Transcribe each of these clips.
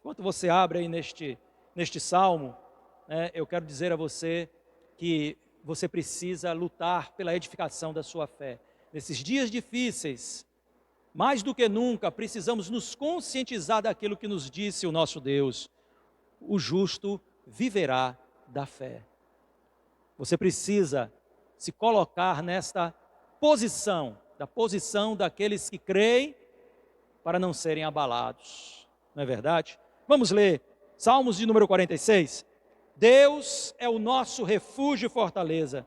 Enquanto você abre aí neste salmo, né, eu quero dizer a você que você precisa lutar pela edificação da sua fé. Nesses dias difíceis, mais do que nunca, precisamos nos conscientizar daquilo que nos disse o nosso Deus: o justo viverá da fé. Você precisa se colocar nesta posição, da posição daqueles que creem, para não serem abalados. Não é verdade? Vamos ler Salmos de número 46. Deus é o nosso refúgio e fortaleza,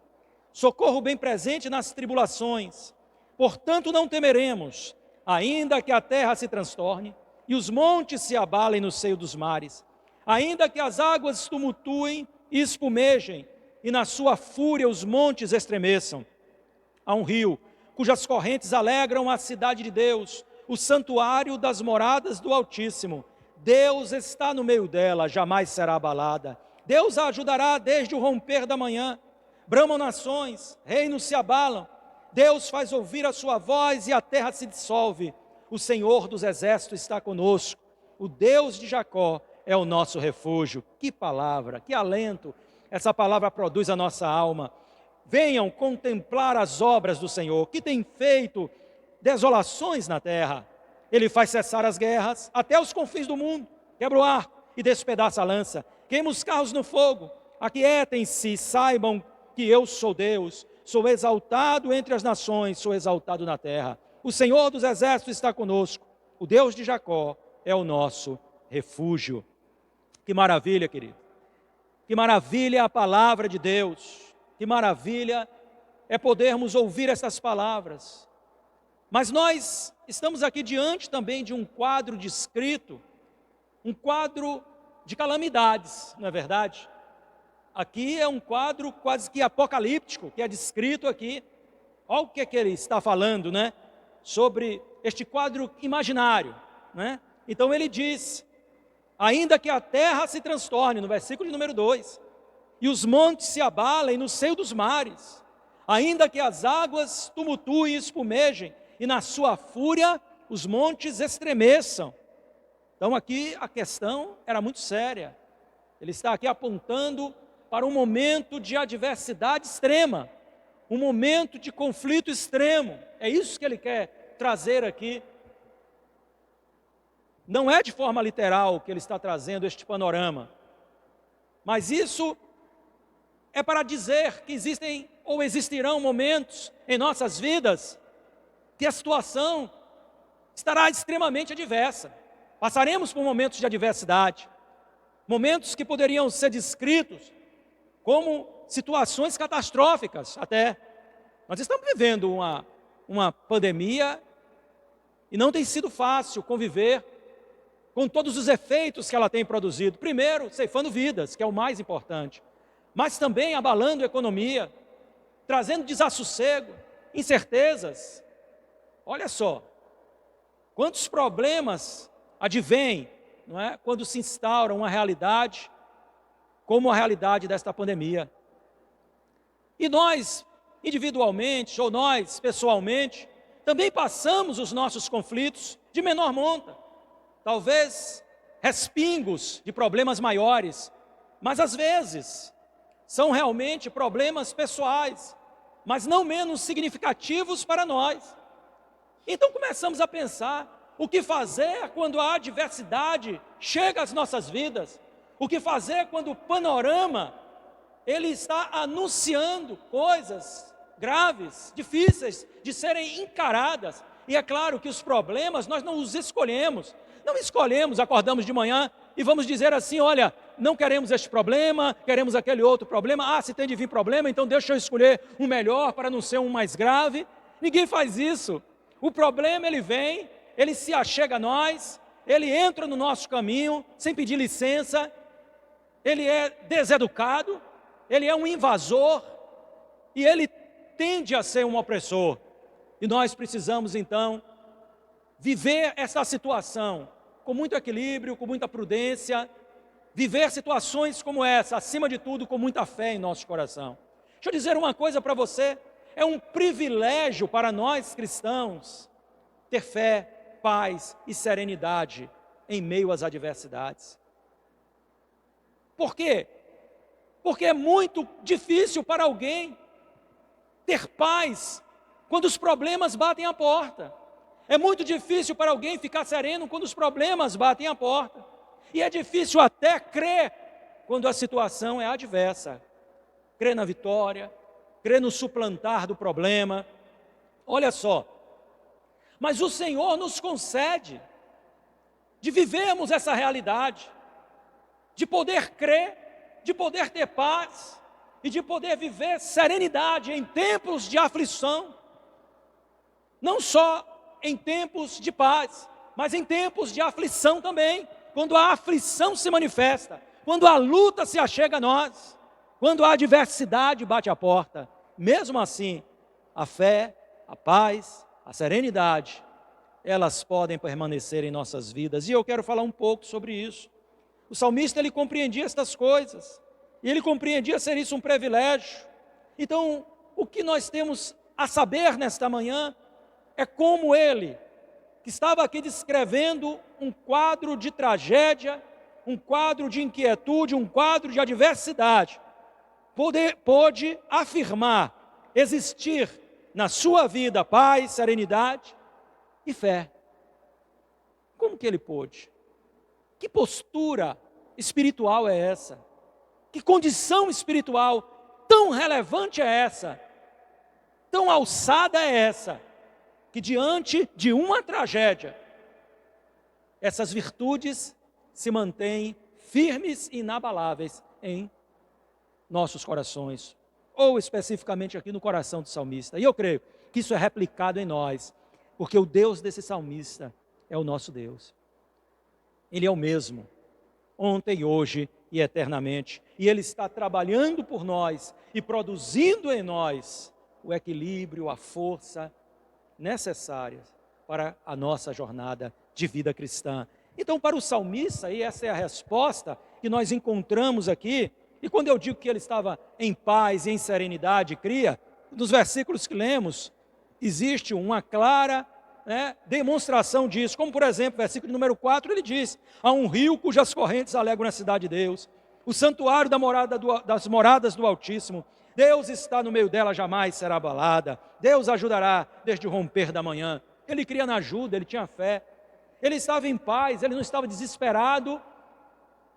socorro bem presente nas tribulações. Portanto não temeremos, ainda que a terra se transtorne e os montes se abalem no seio dos mares, ainda que as águas tumultuem e espumejem, e na sua fúria os montes estremeçam. Há um rio, cujas correntes alegram a cidade de Deus, o santuário das moradas do Altíssimo. Deus está no meio dela, jamais será abalada. Deus a ajudará desde o romper da manhã. Bramam nações, reinos se abalam. Deus faz ouvir a sua voz e a terra se dissolve. O Senhor dos exércitos está conosco. O Deus de Jacó é o nosso refúgio. Que palavra, que alento essa palavra produz à nossa alma. Venham contemplar as obras do Senhor, que tem feito desolações na terra. Ele faz cessar as guerras até os confins do mundo, quebra o arco e despedaça a lança, queima os carros no fogo. Aquietem-se, saibam que eu sou Deus, sou exaltado entre as nações, sou exaltado na terra. O Senhor dos exércitos está conosco, o Deus de Jacó é o nosso refúgio. Que maravilha, querido. Que maravilha a palavra de Deus. Que maravilha é podermos ouvir essas palavras. Mas nós estamos aqui diante também de um quadro descrito, um quadro de calamidades, não é verdade? Aqui é um quadro quase que apocalíptico, que é descrito aqui. Olha o que ele está falando, né? Sobre este quadro imaginário, né? Então ele diz: ainda que a terra se transtorne, no versículo de número 2, e os montes se abalem no seio dos mares, ainda que as águas tumultuem e espumejem, e na sua fúria os montes estremeçam. Então aqui a questão era muito séria. Ele está aqui apontando para um momento de adversidade extrema, um momento de conflito extremo. É isso que ele quer trazer aqui. Não é de forma literal que ele está trazendo este panorama, mas isso é para dizer que existem ou existirão momentos em nossas vidas que a situação estará extremamente adversa. Passaremos por momentos de adversidade, momentos que poderiam ser descritos como situações catastróficas até. Nós estamos vivendo uma pandemia e não tem sido fácil conviver com todos os efeitos que ela tem produzido. Primeiro, ceifando vidas, que é o mais importante, mas também abalando a economia, trazendo desassossego, incertezas. Olha só, quantos problemas advêm, não é, quando se instaura uma realidade como a realidade desta pandemia. E nós, individualmente, ou nós, pessoalmente, também passamos os nossos conflitos de menor monta. Talvez respingos de problemas maiores, mas às vezes são realmente problemas pessoais, mas não menos significativos para nós. Então começamos a pensar o que fazer quando a adversidade chega às nossas vidas, o que fazer quando o panorama ele está anunciando coisas graves, difíceis de serem encaradas. E é claro que os problemas nós não os escolhemos. Não escolhemos, acordamos de manhã e vamos dizer assim: olha, não queremos este problema, queremos aquele outro problema. Ah, se tem de vir problema, então deixa eu escolher um melhor para não ser um mais grave. Ninguém faz isso. O problema ele vem, ele se achega a nós, ele entra no nosso caminho sem pedir licença, ele é deseducado, ele é um invasor e ele tende a ser um opressor. E nós precisamos então viver essa situação com muito equilíbrio, com muita prudência, viver situações como essa, acima de tudo, com muita fé em nosso coração. Deixa eu dizer uma coisa para você: é um privilégio para nós cristãos ter fé, paz e serenidade em meio às adversidades. Por quê? Porque é muito difícil para alguém ter paz quando os problemas batem a porta. É muito difícil para alguém ficar sereno quando os problemas batem a porta. E é difícil até crer quando a situação é adversa. Crer na vitória, crer no suplantar do problema. Olha só, mas o Senhor nos concede de vivermos essa realidade, de poder crer, de poder ter paz e de poder viver serenidade em tempos de aflição. Não só em tempos de paz, mas em tempos de aflição também. Quando a aflição se manifesta, quando a luta se achega a nós, quando a adversidade bate a porta, mesmo assim, a fé, a paz, a serenidade, elas podem permanecer em nossas vidas. E eu quero falar um pouco sobre isso. O salmista, ele compreendia estas coisas, e ele compreendia ser isso um privilégio. Então, o que nós temos a saber nesta manhã é como ele, que estava aqui descrevendo um quadro de tragédia, um quadro de inquietude, um quadro de adversidade, pôde afirmar, existir na sua vida paz, serenidade e fé. Como que ele pôde? Que postura espiritual é essa? Que condição espiritual tão relevante é essa? Tão alçada é essa? Que diante de uma tragédia, essas virtudes se mantêm firmes e inabaláveis em nossos corações, ou especificamente aqui no coração do salmista. E eu creio que isso é replicado em nós, porque o Deus desse salmista é o nosso Deus. Ele é o mesmo, ontem, hoje e eternamente. E Ele está trabalhando por nós e produzindo em nós o equilíbrio, a força necessárias para a nossa jornada de vida cristã. Então, para o salmista, e essa é a resposta que nós encontramos aqui, e quando eu digo que ele estava em paz e em serenidade, cria, nos versículos que lemos, existe uma clara demonstração disso, como por exemplo, versículo número 4, ele diz: há um rio cujas correntes alegram a cidade de Deus, o santuário das moradas do Altíssimo. Deus está no meio dela, jamais será abalada. Deus ajudará desde o romper da manhã. Ele cria na ajuda, ele tinha fé. Ele estava em paz, ele não estava desesperado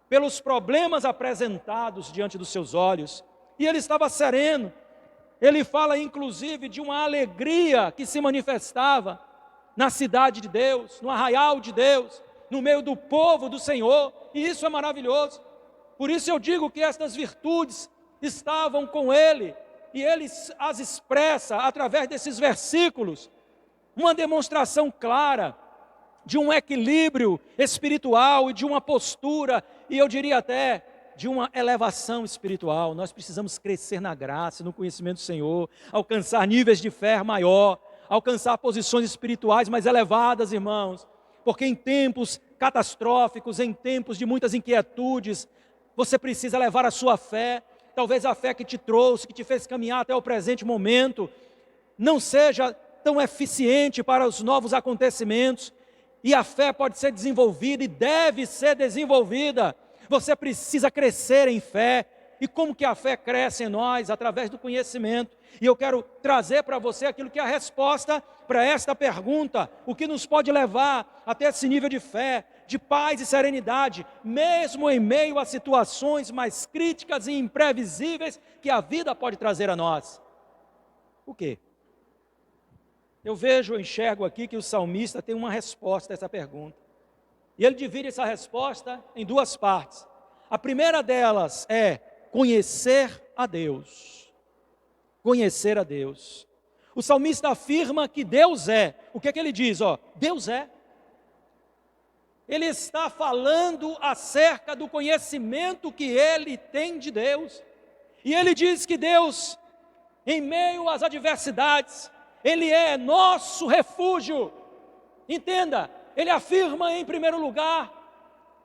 pelos problemas apresentados diante dos seus olhos. E ele estava sereno. Ele fala inclusive de uma alegria que se manifestava na cidade de Deus, no arraial de Deus, no meio do povo do Senhor. E isso é maravilhoso. Por isso eu digo que estas virtudes estavam com ele, e ele as expressa através desses versículos, uma demonstração clara de um equilíbrio espiritual e de uma postura, e eu diria até de uma elevação espiritual. Nós precisamos crescer na graça, no conhecimento do Senhor, alcançar níveis de fé maior, alcançar posições espirituais mais elevadas, irmãos, porque em tempos catastróficos, em tempos de muitas inquietudes, você precisa levar a sua fé. Talvez a fé que te trouxe, que te fez caminhar até o presente momento, não seja tão eficiente para os novos acontecimentos, e a fé pode ser desenvolvida e deve ser desenvolvida. Você precisa crescer em fé. E como que a fé cresce em nós? Através do conhecimento. E eu quero trazer para você aquilo que é a resposta para esta pergunta: o que nos pode levar até esse nível de fé, de paz e serenidade, mesmo em meio a situações mais críticas e imprevisíveis que a vida pode trazer a nós? O quê? Eu enxergo aqui que o salmista tem uma resposta a essa pergunta. E ele divide essa resposta em duas partes. A primeira delas é conhecer a Deus. Conhecer a Deus. O salmista afirma que Deus é. O que é que ele diz? Deus é. Ele está falando acerca do conhecimento que ele tem de Deus. E ele diz que Deus, em meio às adversidades, Ele é nosso refúgio. Entenda, ele afirma em primeiro lugar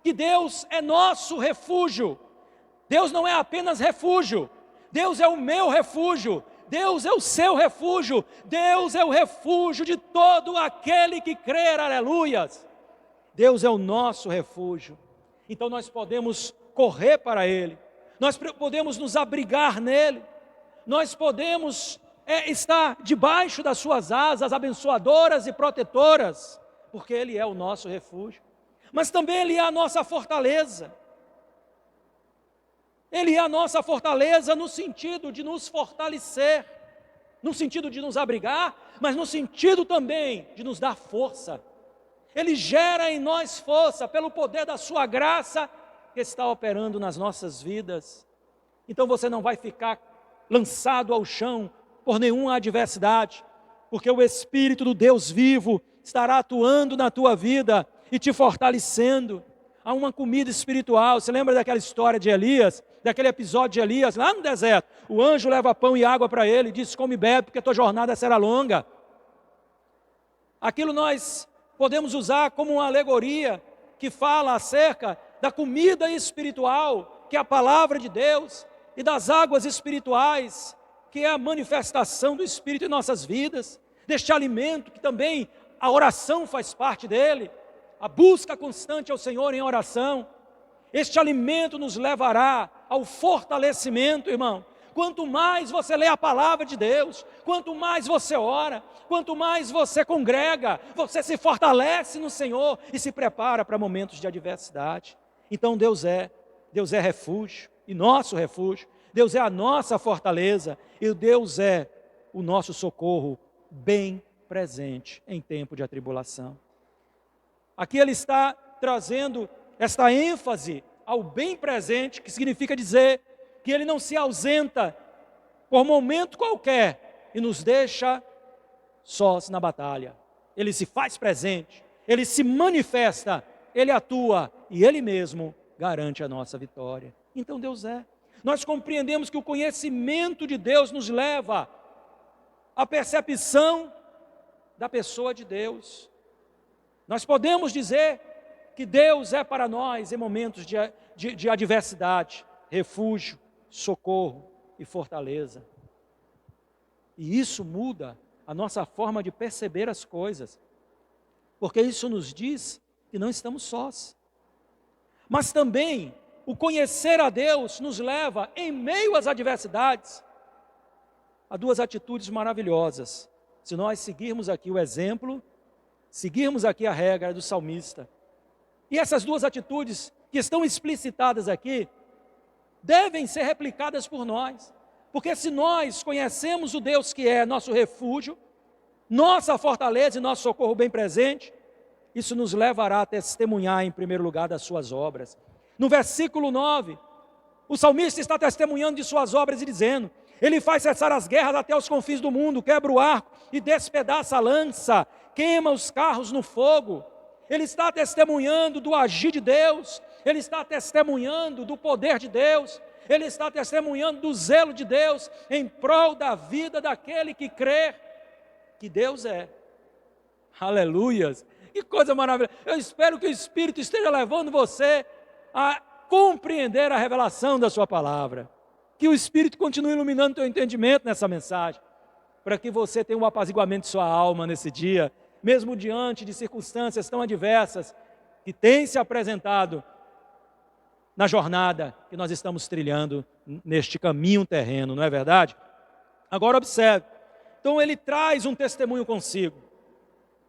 que Deus é nosso refúgio. Deus não é apenas refúgio, Deus é o meu refúgio, Deus é o seu refúgio, Deus é o refúgio de todo aquele que crer, aleluias. Deus é o nosso refúgio. Então nós podemos correr para Ele, nós podemos nos abrigar nele, nós podemos estar debaixo das suas asas abençoadoras e protetoras, porque Ele é o nosso refúgio. Mas também Ele é a nossa fortaleza. Ele é a nossa fortaleza no sentido de nos fortalecer, no sentido de nos abrigar, mas no sentido também de nos dar força. Ele gera em nós força pelo poder da sua graça que está operando nas nossas vidas. Então você não vai ficar lançado ao chão por nenhuma adversidade, porque o Espírito do Deus vivo estará atuando na tua vida e te fortalecendo. Há uma comida espiritual. Você lembra daquela história de Elias, daquele episódio de Elias lá no deserto? O anjo leva pão e água para ele e diz: come e bebe, porque a tua jornada será longa. Aquilo nós podemos usar como uma alegoria que fala acerca da comida espiritual, que é a palavra de Deus, e das águas espirituais, que é a manifestação do Espírito em nossas vidas, deste alimento que também a oração faz parte dele, a busca constante ao Senhor em oração. Este alimento nos levará ao fortalecimento, irmão. Quanto mais você lê a palavra de Deus, quanto mais você ora, quanto mais você congrega, você se fortalece no Senhor e se prepara para momentos de adversidade. Então Deus é refúgio e nosso refúgio, Deus é a nossa fortaleza e Deus é o nosso socorro bem presente em tempo de atribulação. Aqui ele está trazendo esta ênfase ao bem presente, que significa dizer que Ele não se ausenta por momento qualquer e nos deixa sós na batalha. Ele se faz presente, Ele se manifesta, Ele atua e Ele mesmo garante a nossa vitória. Então Deus é. Nós compreendemos que o conhecimento de Deus nos leva à percepção da pessoa de Deus. Nós podemos dizer que Deus é para nós em momentos de adversidade, refúgio, socorro e fortaleza. E isso muda a nossa forma de perceber as coisas, porque isso nos diz que não estamos sós. Mas também o conhecer a Deus nos leva, em meio às adversidades, a duas atitudes maravilhosas. Se nós seguirmos aqui o exemplo, seguirmos aqui a regra do salmista, e essas duas atitudes que estão explicitadas aqui, devem ser replicadas por nós, porque se nós conhecemos o Deus que é nosso refúgio, nossa fortaleza e nosso socorro bem presente, isso nos levará a testemunhar em primeiro lugar das suas obras. No versículo 9, o salmista está testemunhando de suas obras e dizendo: Ele faz cessar as guerras até os confins do mundo, quebra o arco e despedaça a lança, queima os carros no fogo. Ele está testemunhando do agir de Deus, ele está testemunhando do poder de Deus, ele está testemunhando do zelo de Deus em prol da vida daquele que crê que Deus é. Aleluias! Que coisa maravilhosa! Eu espero que o Espírito esteja levando você a compreender a revelação da sua palavra. Que o Espírito continue iluminando o teu entendimento nessa mensagem, para que você tenha um apaziguamento de sua alma nesse dia, mesmo diante de circunstâncias tão adversas que têm se apresentado na jornada que nós estamos trilhando neste caminho terreno, não é verdade? Agora observe, então ele traz um testemunho consigo,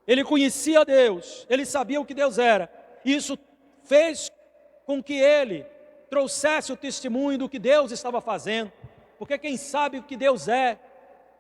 ele conhecia Deus, ele sabia o que Deus era, e isso fez com que ele trouxesse o testemunho do que Deus estava fazendo, porque quem sabe o que Deus é,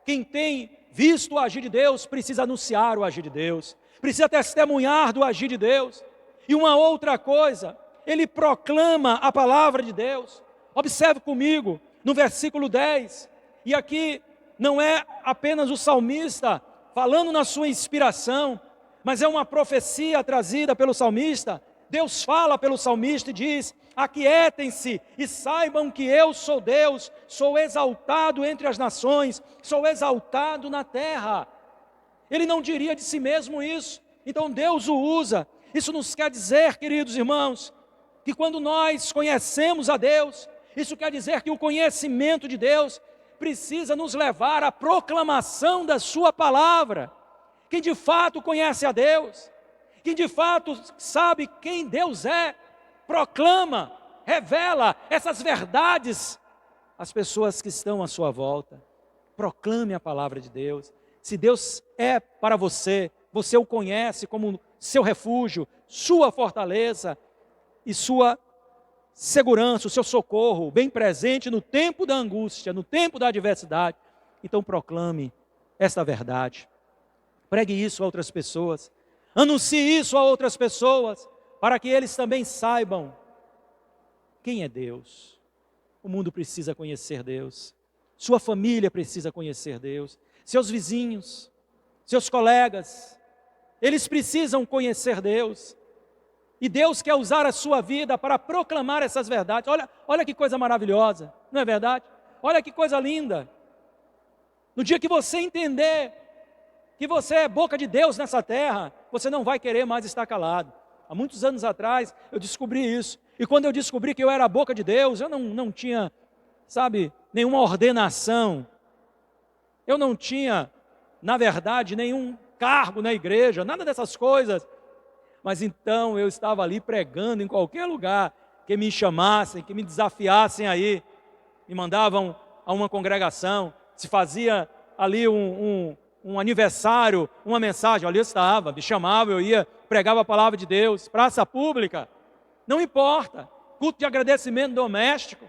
quem tem visto o agir de Deus, precisa anunciar o agir de Deus, precisa testemunhar do agir de Deus. E uma outra coisa, ele proclama a palavra de Deus. Observe comigo, no versículo 10, e aqui não é apenas o salmista falando na sua inspiração, mas é uma profecia trazida pelo salmista. Deus fala pelo salmista e diz: aquietem-se e saibam que eu sou Deus, sou exaltado entre as nações, sou exaltado na terra. Ele não diria de si mesmo isso, então Deus o usa. Isso nos quer dizer, queridos irmãos, que quando nós conhecemos a Deus, isso quer dizer que o conhecimento de Deus precisa nos levar à proclamação da sua palavra. Quem de fato conhece a Deus, quem de fato sabe quem Deus é, proclama, revela essas verdades às pessoas que estão à sua volta. Proclame a palavra de Deus. Se Deus é para você, você o conhece como seu refúgio, sua fortaleza e sua segurança, o seu socorro, bem presente no tempo da angústia, no tempo da adversidade. Então proclame esta verdade. Pregue isso a outras pessoas. Anuncie isso a outras pessoas, para que eles também saibam quem é Deus. O mundo precisa conhecer Deus. Sua família precisa conhecer Deus. Seus vizinhos, seus colegas, eles precisam conhecer Deus. E Deus quer usar a sua vida para proclamar essas verdades. Olha que coisa maravilhosa, não é verdade? Olha que coisa linda. No dia que você entender que você é boca de Deus nessa terra, você não vai querer mais estar calado. Há muitos anos atrás eu descobri isso. E quando eu descobri que eu era a boca de Deus, eu não tinha, nenhuma ordenação. Eu não tinha, na verdade, nenhum cargo na igreja, nada dessas coisas. Mas então eu estava ali pregando em qualquer lugar que me chamassem, que me desafiassem aí, me mandavam a uma congregação, se fazia ali um aniversário, uma mensagem, ali eu estava, me chamavam, eu ia, pregava a palavra de Deus, praça pública, não importa, culto de agradecimento doméstico.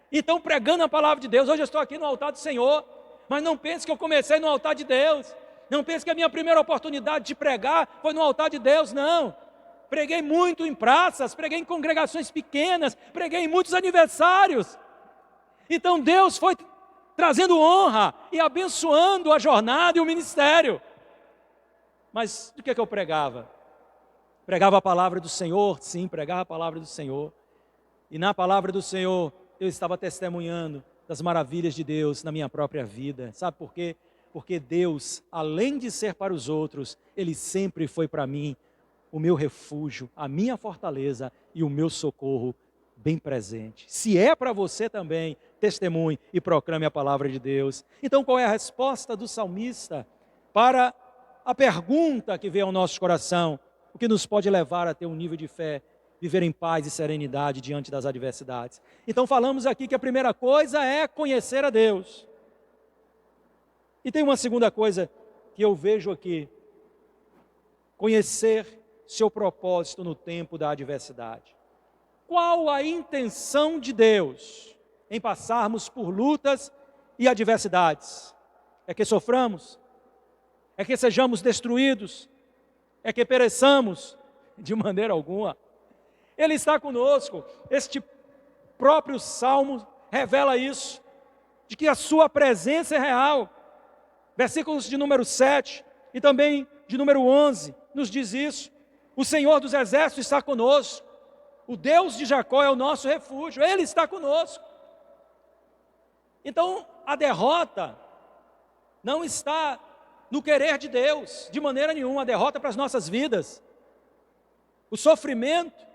Então pregando a palavra de Deus, hoje eu estou aqui no altar do Senhor, mas não pense que eu comecei no altar de Deus. Não pense que a minha primeira oportunidade de pregar foi no altar de Deus, não. Preguei muito em praças, preguei em congregações pequenas, preguei em muitos aniversários. Então Deus foi trazendo honra e abençoando a jornada e o ministério. Mas do que eu pregava? Pregava a palavra do Senhor, sim, pregava a palavra do Senhor. E na palavra do Senhor eu estava testemunhando das maravilhas de Deus na minha própria vida. Sabe por quê? Porque Deus, além de ser para os outros, Ele sempre foi para mim o meu refúgio, a minha fortaleza e o meu socorro bem presente. Se é para você também, testemunhe e proclame a palavra de Deus. Então qual é a resposta do salmista para a pergunta que veio ao nosso coração? O que nos pode levar a ter um nível de fé, viver em paz e serenidade diante das adversidades? Então falamos aqui que a primeira coisa é conhecer a Deus. E tem uma segunda coisa que eu vejo aqui: conhecer seu propósito no tempo da adversidade. Qual a intenção de Deus em passarmos por lutas e adversidades? É que soframos? É que sejamos destruídos? É que pereçamos? De maneira alguma. Ele está conosco. Este próprio Salmo revela isso, de que a sua presença é real. Versículos de número 7 e também de número 11 nos diz isso. O Senhor dos Exércitos está conosco. O Deus de Jacó é o nosso refúgio. Ele está conosco. Então, a derrota não está no querer de Deus, de maneira nenhuma. A derrota para as nossas vidas. O sofrimento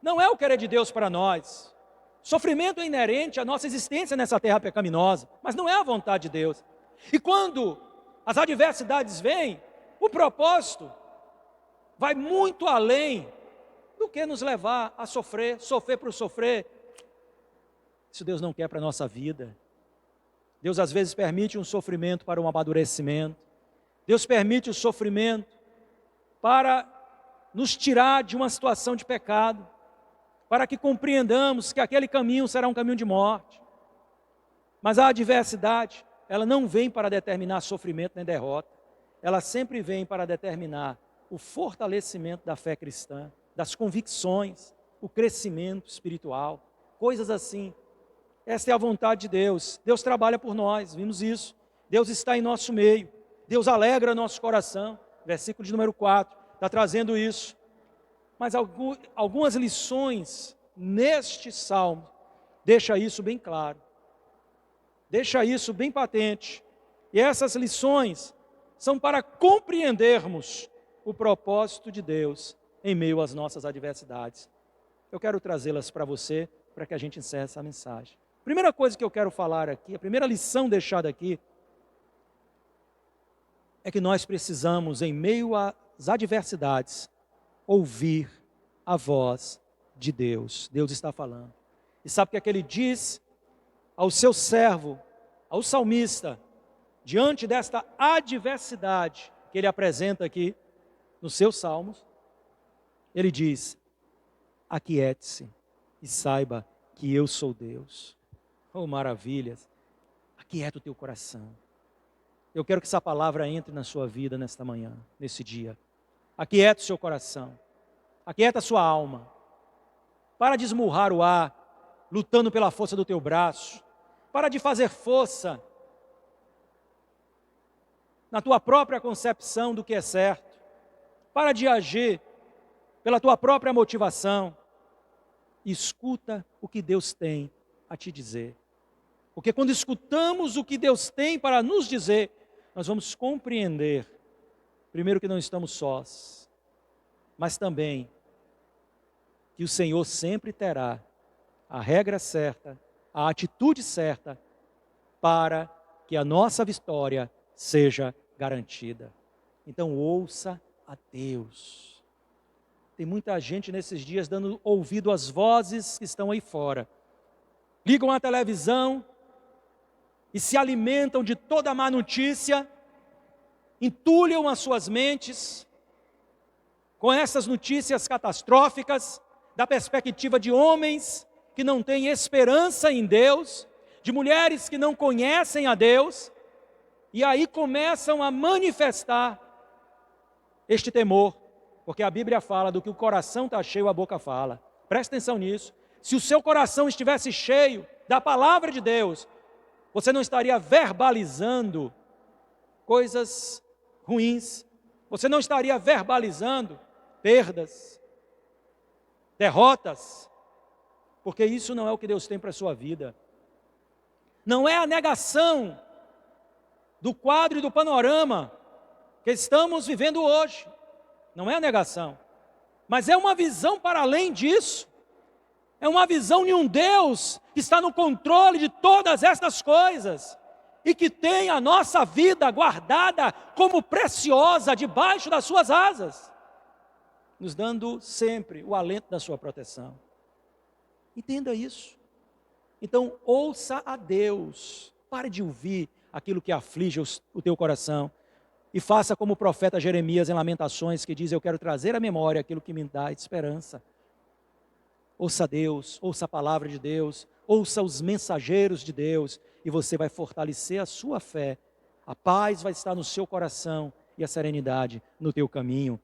não é o querer de Deus para nós. Sofrimento é inerente à nossa existência nessa terra pecaminosa, mas não é a vontade de Deus. E quando as adversidades vêm, o propósito vai muito além do que nos levar a sofrer por sofrer. Isso Deus não quer para a nossa vida. Deus às vezes permite um sofrimento para um amadurecimento. Deus permite o sofrimento para nos tirar de uma situação de pecado, para que compreendamos que aquele caminho será um caminho de morte. Mas a adversidade, ela não vem para determinar sofrimento nem derrota. Ela sempre vem para determinar o fortalecimento da fé cristã, das convicções, o crescimento espiritual, coisas assim. Esta é a vontade de Deus. Deus trabalha por nós, vimos isso. Deus está em nosso meio. Deus alegra nosso coração. Versículo de número 4, está trazendo isso. Mas algumas lições neste salmo deixa isso bem claro. Deixa isso bem patente. E essas lições são para compreendermos o propósito de Deus em meio às nossas adversidades. Eu quero trazê-las para você, para que a gente encerre essa mensagem. Primeira coisa que eu quero falar aqui, a primeira lição deixada aqui, é que nós precisamos, em meio às adversidades, ouvir a voz de Deus. Deus está falando. E sabe o que é que ele diz ao seu servo, ao salmista, diante desta adversidade que ele apresenta aqui nos seus salmos? Ele diz: aquiete-se e saiba que eu sou Deus. Oh, maravilhas! Aquieta o teu coração. Eu quero que essa palavra entre na sua vida nesta manhã, nesse dia. Aquieta o seu coração. Aquieta a sua alma. Para de esmurrar o ar, lutando pela força do teu braço. Para de fazer força na tua própria concepção do que é certo. Para de agir pela tua própria motivação. Escuta o que Deus tem a te dizer. Porque quando escutamos o que Deus tem para nos dizer, nós vamos compreender, primeiro, que não estamos sós, mas também que o Senhor sempre terá a regra certa, a atitude certa, para que a nossa vitória seja garantida. Então ouça a Deus. Tem muita gente nesses dias dando ouvido às vozes que estão aí fora. Ligam a televisão e se alimentam de toda a má notícia, entulham as suas mentes com essas notícias catastróficas, da perspectiva de homens que não têm esperança em Deus, de mulheres que não conhecem a Deus, e aí começam a manifestar este temor, porque a Bíblia fala do que o coração está cheio, a boca fala. Presta atenção nisso. Se o seu coração estivesse cheio da palavra de Deus, você não estaria verbalizando coisas ruins, você não estaria verbalizando perdas, derrotas, porque isso não é o que Deus tem para a sua vida. Não é a negação do quadro e do panorama que estamos vivendo hoje. Não é a negação, mas é uma visão para além disso. É uma visão de um Deus que está no controle de todas estas coisas e que tem a nossa vida guardada como preciosa debaixo das suas asas, nos dando sempre o alento da sua proteção. Entenda isso. Então, ouça a Deus. Pare de ouvir aquilo que aflige o teu coração e faça como o profeta Jeremias em Lamentações, que diz: eu quero trazer à memória aquilo que me dá esperança. Ouça Deus, ouça a palavra de Deus, ouça os mensageiros de Deus, e você vai fortalecer a sua fé. A paz vai estar no seu coração e a serenidade no teu caminho.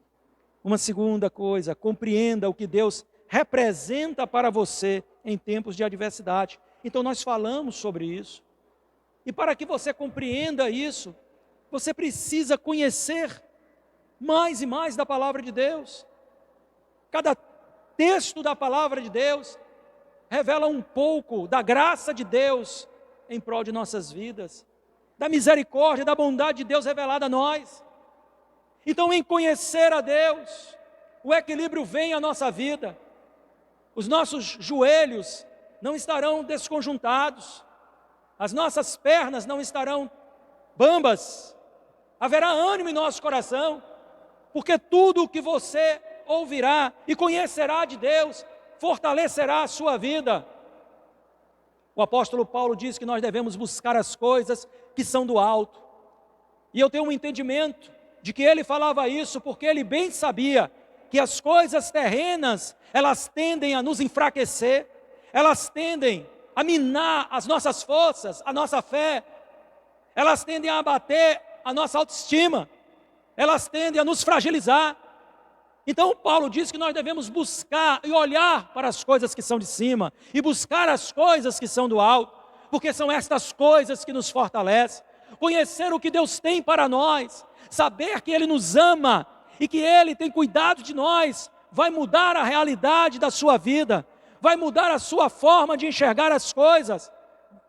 Uma segunda coisa, compreenda o que Deus representa para você em tempos de adversidade. Então nós falamos sobre isso. E para que você compreenda isso, você precisa conhecer mais e mais da palavra de Deus. Cada texto da palavra de Deus revela um pouco da graça de Deus em prol de nossas vidas, da misericórdia, da bondade de Deus revelada a nós. Então, em conhecer a Deus, o equilíbrio vem à nossa vida, os nossos joelhos não estarão desconjuntados, as nossas pernas não estarão bambas, haverá ânimo em nosso coração, porque tudo o que você ouvirá e conhecerá de Deus fortalecerá a sua vida. O apóstolo Paulo diz que nós devemos buscar as coisas que são do alto, e eu tenho um entendimento de que ele falava isso porque ele bem sabia que as coisas terrenas, elas tendem a nos enfraquecer, elas tendem a minar as nossas forças, a nossa fé, elas tendem a abater a nossa autoestima, elas tendem a nos fragilizar. Então Paulo diz que nós devemos buscar e olhar para as coisas que são de cima e buscar as coisas que são do alto, porque são estas coisas que nos fortalecem. Conhecer o que Deus tem para nós, saber que Ele nos ama e que Ele tem cuidado de nós, vai mudar a realidade da sua vida, vai mudar a sua forma de enxergar as coisas,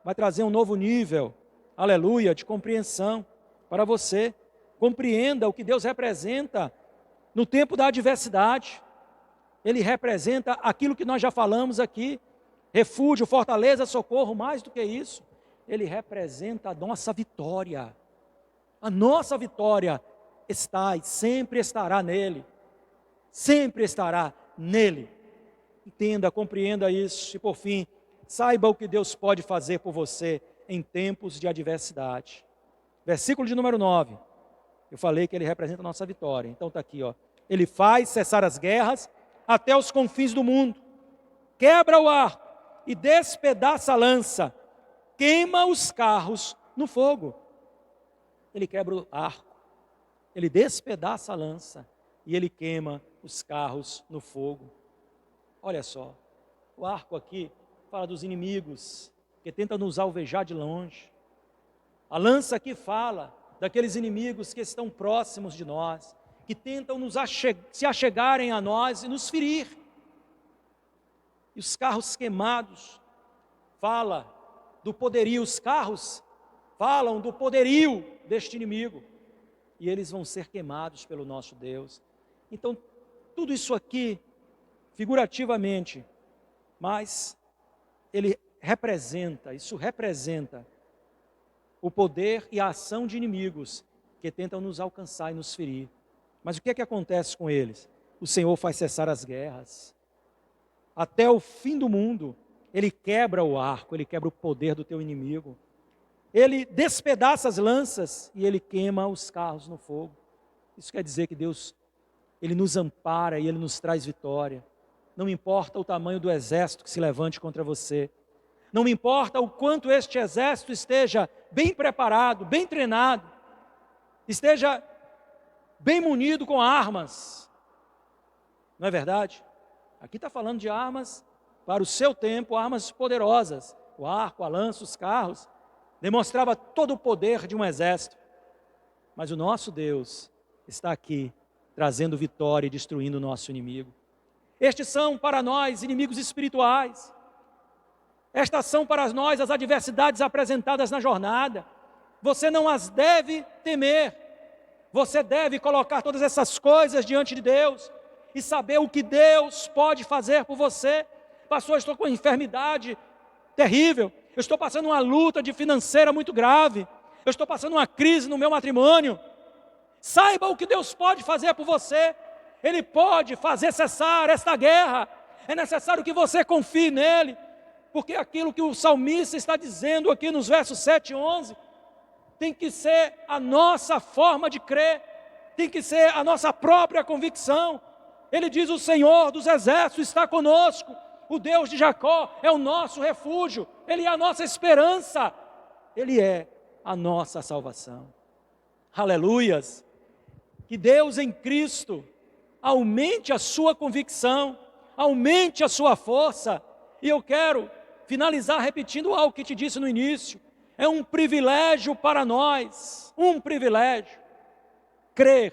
vai trazer um novo nível, aleluia, de compreensão para você. Compreenda o que Deus representa no tempo da adversidade. Ele representa aquilo que nós já falamos aqui: refúgio, fortaleza, socorro. Mais do que isso, Ele representa a nossa vitória. A nossa vitória está e sempre estará nele. Sempre estará nele. Entenda, compreenda isso. E por fim, saiba o que Deus pode fazer por você em tempos de adversidade. Versículo de número 9. Eu falei que ele representa a nossa vitória. Então está aqui, ó. Ele faz cessar as guerras até os confins do mundo. Quebra o arco e despedaça a lança. Queima os carros no fogo. Ele quebra o arco. Ele despedaça a lança. E ele queima os carros no fogo. Olha só. O arco aqui fala dos inimigos que tentam nos alvejar de longe. A lança aqui fala daqueles inimigos que estão próximos de nós, que tentam se achegarem a nós e nos ferir. E os carros queimados fala do poderio, os carros falam do poderio deste inimigo, e eles vão ser queimados pelo nosso Deus. Então, tudo isso aqui, figurativamente, mas isso representa o poder e a ação de inimigos que tentam nos alcançar e nos ferir. Mas o que é que acontece com eles? O Senhor faz cessar as guerras. Até o fim do mundo, Ele quebra o arco, Ele quebra o poder do teu inimigo. Ele despedaça as lanças e Ele queima os carros no fogo. Isso quer dizer que Deus, Ele nos ampara e Ele nos traz vitória. Não importa o tamanho do exército que se levante contra você. Não importa o quanto este exército esteja bem preparado, bem treinado, esteja bem munido com armas. Não é verdade? Aqui está falando de armas para o seu tempo, armas poderosas. O arco, a lança, os carros, demonstrava todo o poder de um exército. Mas o nosso Deus está aqui, trazendo vitória e destruindo o nosso inimigo. Estes são para nós inimigos espirituais. Estas são para nós as adversidades apresentadas na jornada. Você não as deve temer. Você deve colocar todas essas coisas diante de Deus e saber o que Deus pode fazer por você. Pastor, eu estou com uma enfermidade terrível. Eu estou passando uma luta financeira muito grave. Eu estou passando uma crise no meu matrimônio. Saiba o que Deus pode fazer por você. Ele pode fazer cessar esta guerra. É necessário que você confie nele. Porque aquilo que o salmista está dizendo aqui nos versos 7 e 11, tem que ser a nossa forma de crer, tem que ser a nossa própria convicção. Ele diz: o Senhor dos exércitos está conosco, o Deus de Jacó é o nosso refúgio, Ele é a nossa esperança, Ele é a nossa salvação. Aleluias! Que Deus em Cristo aumente a sua convicção, aumente a sua força. E eu quero finalizar repetindo algo que te disse no início. É um privilégio para nós, um privilégio, crer,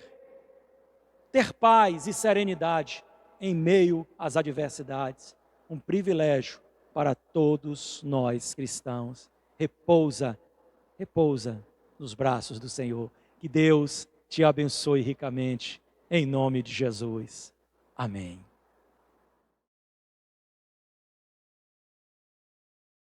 ter paz e serenidade em meio às adversidades. Um privilégio para todos nós cristãos. Repousa nos braços do Senhor. Que Deus te abençoe ricamente, em nome de Jesus. Amém.